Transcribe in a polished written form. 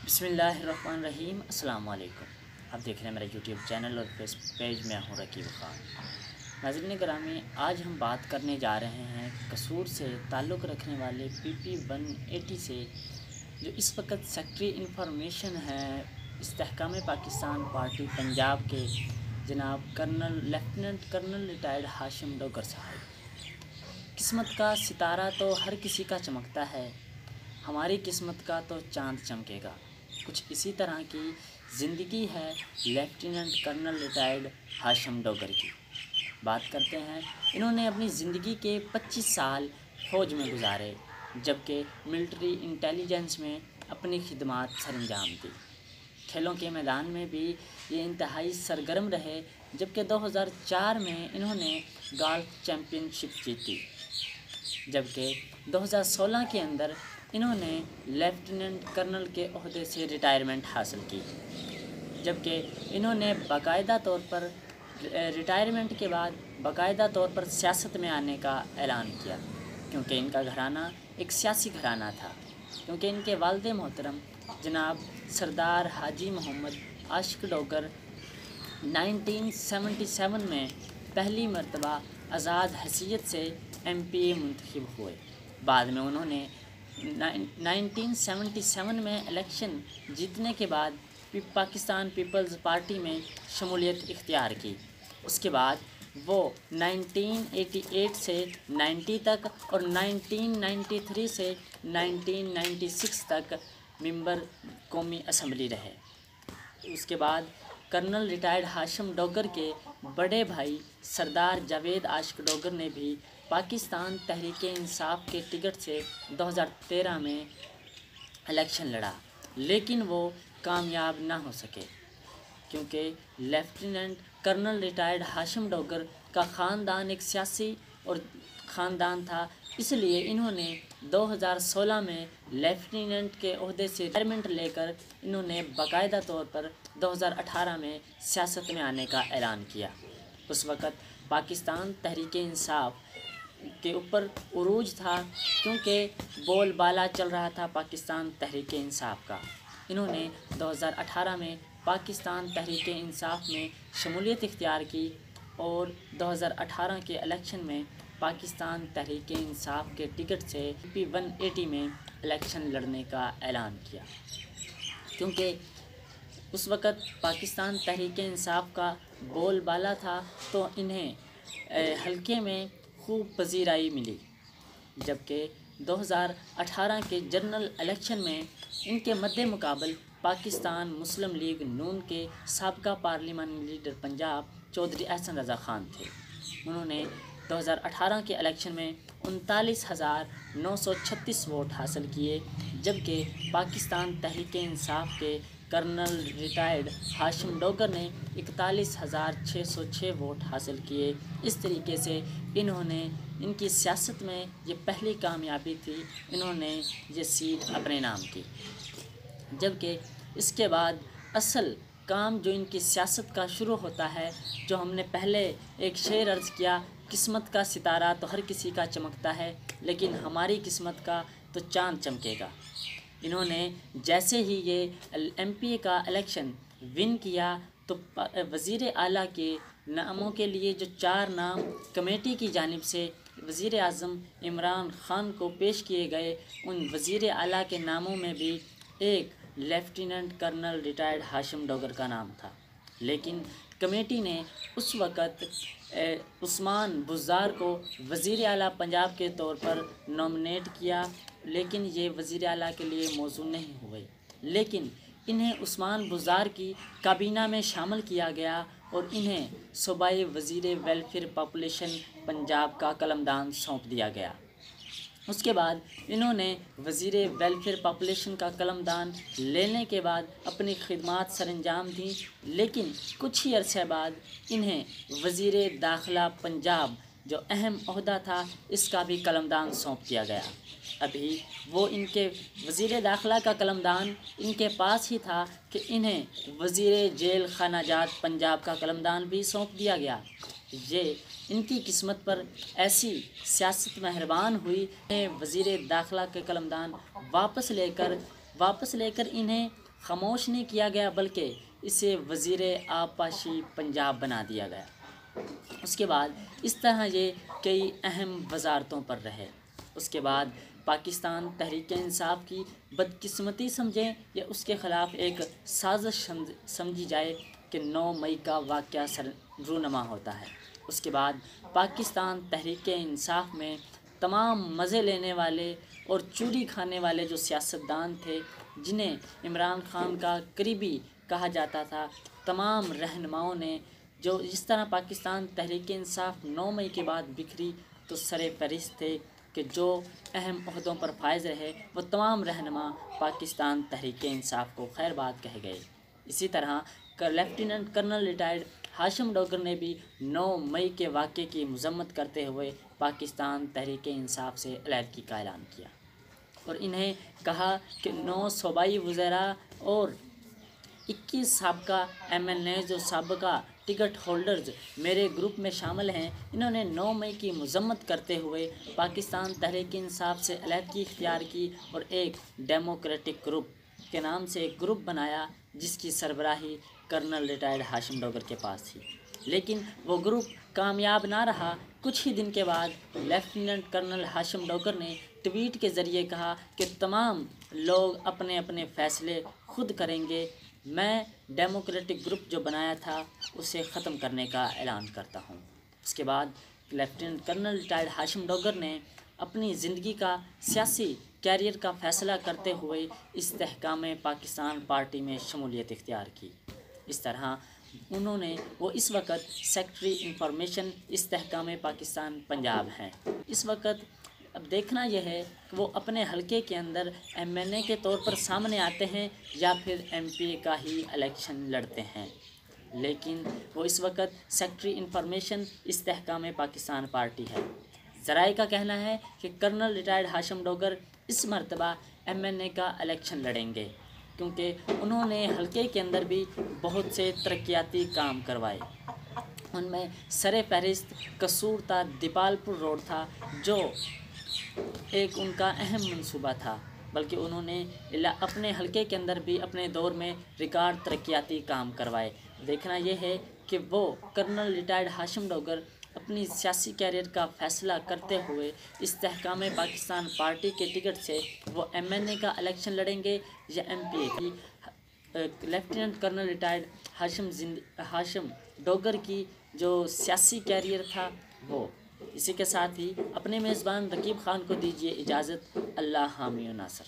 بسم اللہ الرحمن الرحیم۔ السلام علیکم۔ آپ دیکھ رہے ہیں میرا یوٹیوب چینل اور فیس پیج میں ہوں رقیب خان۔ ناظرین گرامی، آج ہم بات کرنے جا رہے ہیں قصور سے تعلق رکھنے والے PP-180 سے، جو اس وقت سیکٹری انفارمیشن ہے استحکام پاکستان پارٹی پنجاب کے جناب لیفٹیننٹ کرنل ریٹائرڈ ہاشم ڈوگر صاحب۔ قسمت کا ستارہ تو ہر کسی کا چمکتا ہے، ہماری قسمت کا تو چاند چمکے گا۔ کچھ اسی طرح کی زندگی ہے لیفٹیننٹ کرنل ریٹائرڈ ہاشم ڈوگر کی۔ بات کرتے ہیں، انہوں نے اپنی زندگی کے 25 سال فوج میں گزارے، جبکہ ملٹری انٹیلیجنس میں اپنی خدمات سر انجام دی۔ کھیلوں کے میدان میں بھی یہ انتہائی سرگرم رہے، جبکہ 2004 میں انہوں نے گالف چیمپئن شپ جیتی، جبکہ 2016 کے اندر انہوں نے لیفٹیننٹ کرنل کے عہدے سے ریٹائرمنٹ حاصل کی، جبکہ انہوں نے باقاعدہ طور پر ریٹائرمنٹ کے بعد باقاعدہ طور پر سیاست میں آنے کا اعلان کیا، کیونکہ ان کا گھرانہ ایک سیاسی گھرانہ تھا، کیونکہ ان کے والد محترم جناب سردار حاجی محمد عاشق ڈوگر 1977 میں پہلی مرتبہ آزاد حیثیت سے MPA منتخب ہوئے۔ بعد میں انہوں نے 1977 میں الیکشن جیتنے کے بعد پاکستان پیپلز پارٹی میں شمولیت اختیار کی۔ اس کے بعد وہ 1988 سے 90 تک اور 1993 سے 1996 تک ممبر قومی اسمبلی رہے۔ اس کے بعد کرنل ریٹائرڈ ہاشم ڈوگر کے بڑے بھائی سردار جاوید عاشق ڈوگر نے بھی پاکستان تحریک انصاف کے ٹکٹ سے 2013 میں الیکشن لڑا، لیکن وہ کامیاب نہ ہو سکے، کیونکہ لیفٹیننٹ کرنل ریٹائرڈ ہاشم ڈوگر کا خاندان ایک سیاسی اور خاندان تھا، اس لیے انہوں نے 2016 میں لیفٹیننٹ کے عہدے سے ریٹائرمنٹ لے کر انہوں نے باقاعدہ طور پر 2018 میں سیاست میں آنے کا اعلان کیا۔ اس وقت پاکستان تحریک انصاف کے اوپر عروج تھا، کیونکہ بول بالا چل رہا تھا پاکستان تحریک انصاف کا۔ انہوں نے 2018 میں پاکستان تحریک انصاف میں شمولیت اختیار کی اور 2018 کے الیکشن میں پاکستان تحریک انصاف کے ٹکٹ سے PP-180 میں الیکشن لڑنے کا اعلان کیا، کیونکہ اس وقت پاکستان تحریک انصاف کا بول بالا تھا تو انہیں حلقے میں خوب پذیرائی ملی، جبکہ 2018 کے جنرل الیکشن میں ان کے مد مقابل پاکستان مسلم لیگ نون کے سابقہ پارلیمانی لیڈر پنجاب چودھری احسن رضا خان تھے۔ انہوں نے 2018 کے الیکشن میں 39,936 ووٹ حاصل کیے، جبکہ پاکستان تحریک انصاف کے کرنل ریٹائرڈ ہاشم ڈوگر نے 41,606 ووٹ حاصل کیے۔ اس طریقے سے ان کی سیاست میں یہ پہلی کامیابی تھی، انہوں نے یہ سیٹ اپنے نام کی۔ جبکہ اس کے بعد اصل کام جو ان کی سیاست کا شروع ہوتا ہے، جو ہم نے پہلے ایک شعر عرض کیا، قسمت کا ستارہ تو ہر کسی کا چمکتا ہے، لیکن ہماری قسمت کا تو چاند چمکے گا۔ انہوں نے جیسے ہی یہ MPA کا الیکشن ون کیا تو وزیر اعلیٰ کے ناموں کے لیے جو 4 نام کمیٹی کی جانب سے وزیر اعظم عمران خان کو پیش کیے گئے، ان وزیر اعلیٰ کے ناموں میں بھی ایک لیفٹیننٹ کرنل ریٹائرڈ ہاشم ڈوگر کا نام تھا، لیکن کمیٹی نے اس وقت عثمان بزدار کو وزیر اعلیٰ پنجاب کے طور پر نامنیٹ کیا، لیکن یہ وزیر اعلیٰ کے لیے موزوں نہیں ہوئے، لیکن انہیں عثمان بزدار کی کابینہ میں شامل کیا گیا اور انہیں صوبائی وزیر ویلفیئر پاپولیشن پنجاب کا قلمدان سونپ دیا گیا۔ اس کے بعد انہوں نے وزیر ویلفیئر پاپولیشن کا قلمدان لینے کے بعد اپنی خدمات سر انجام دیں، لیکن کچھ ہی عرصے بعد انہیں وزیر داخلہ پنجاب جو اہم عہدہ تھا، اس کا بھی قلمدان سونپ دیا گیا۔ ابھی وہ ان کے وزیر داخلہ کا قلمدان ان کے پاس ہی تھا کہ انہیں وزیر جیل خانہ جات پنجاب کا قلمدان بھی سونپ دیا گیا۔ یہ ان کی قسمت پر ایسی سیاست مہربان ہوئی کہ وزیر داخلہ کے قلمدان واپس لے کر انہیں خاموش نہیں کیا گیا بلکہ اسے وزیر آبپاشی پنجاب بنا دیا گیا۔ اس کے بعد اس طرح یہ کئی اہم وزارتوں پر رہے۔ اس کے بعد پاکستان تحریک انصاف کی بدقسمتی سمجھیں یا اس کے خلاف ایک سازش سمجھی جائے کہ 9 مئی کا واقعہ رونما ہوتا ہے۔ اس کے بعد پاکستان تحریک انصاف میں تمام مزے لینے والے اور چوری کھانے والے جو سیاستدان تھے، جنہیں عمران خان کا قریبی کہا جاتا تھا، تمام رہنماؤں نے جو جس طرح پاکستان تحریک انصاف 9 مئی کے بعد بکھری تو سر فہرست تھے کہ جو اہم عہدوں پر فائز رہے وہ تمام رہنما پاکستان تحریک انصاف کو خیر بات کہہ گئے۔ اسی طرح لیفٹیننٹ کرنل ریٹائرڈ ہاشم ڈوگر نے بھی 9 مئی کے واقعے کی مذمت کرتے ہوئے پاکستان تحریک انصاف سے علیحدگی کا اعلان کیا اور انہیں کہا کہ 9 صوبائی وزراء اور 21 سابقہ ایم ایل اے جو سابقہ ٹکٹ ہولڈرز میرے گروپ میں شامل ہیں، انہوں نے 9 مئی کی مذمت کرتے ہوئے پاکستان تحریک انصاف سے علیحدگی اختیار کی اور ایک ڈیموکریٹک گروپ کے نام سے ایک گروپ بنایا جس کی سربراہی کرنل ریٹائرڈ ہاشم ڈوگر کے پاس تھی، لیکن وہ گروپ کامیاب نہ رہا۔ کچھ ہی دن کے بعد لیفٹیننٹ کرنل ہاشم ڈوگر نے ٹویٹ کے ذریعے کہا کہ تمام لوگ اپنے اپنے فیصلے خود کریں گے، میں ڈیموکریٹک گروپ جو بنایا تھا اسے ختم کرنے کا اعلان کرتا ہوں۔ اس کے بعد لیفٹیننٹ کرنل ریٹائرڈ ہاشم ڈوگر نے اپنی زندگی کا سیاسی کیریئر کا فیصلہ کرتے ہوئے استحکام پاکستان پارٹی میں شمولیت اختیار کی۔ اس طرح وہ اس وقت سیکرٹری انفارمیشن استحکام پاکستان پنجاب ہیں۔ اس وقت اب دیکھنا یہ ہے کہ وہ اپنے حلقے کے اندر ایم این اے کے طور پر سامنے آتے ہیں یا پھر ایم پی اے کا ہی الیکشن لڑتے ہیں، لیکن وہ اس وقت سیکرٹری انفارمیشن استحکام پاکستان پارٹی ہے۔ ذرائع کا کہنا ہے کہ کرنل ریٹائرڈ ہاشم ڈوگر اس مرتبہ ایم این اے کا الیکشن لڑیں گے کیونکہ انہوں نے حلقے کے اندر بھی بہت سے ترقیاتی کام کروائے۔ ان میں سر فہرست قصور تا دیپال پور روڈ تھا جو ایک ان کا اہم منصوبہ تھا، بلکہ انہوں نے اپنے حلقے کے اندر بھی اپنے دور میں ریکارڈ ترقیاتی کام کروائے۔ دیکھنا یہ ہے کہ وہ کرنل ریٹائرڈ ہاشم ڈوگر اپنی سیاسی کیریئر کا فیصلہ کرتے ہوئے استحکام پاکستان پارٹی کے ٹکٹ سے وہ ایم این اے کا الیکشن لڑیں گے یا ایم پی اے کی۔ لیفٹیننٹ کرنل ریٹائرڈ ہاشم ڈوگر کی جو سیاسی کیریئر تھا وہ۔ اسی کے ساتھ ہی اپنے میزبان رقیب خان کو دیجیے اجازت۔ اللہ حامی و ناصر۔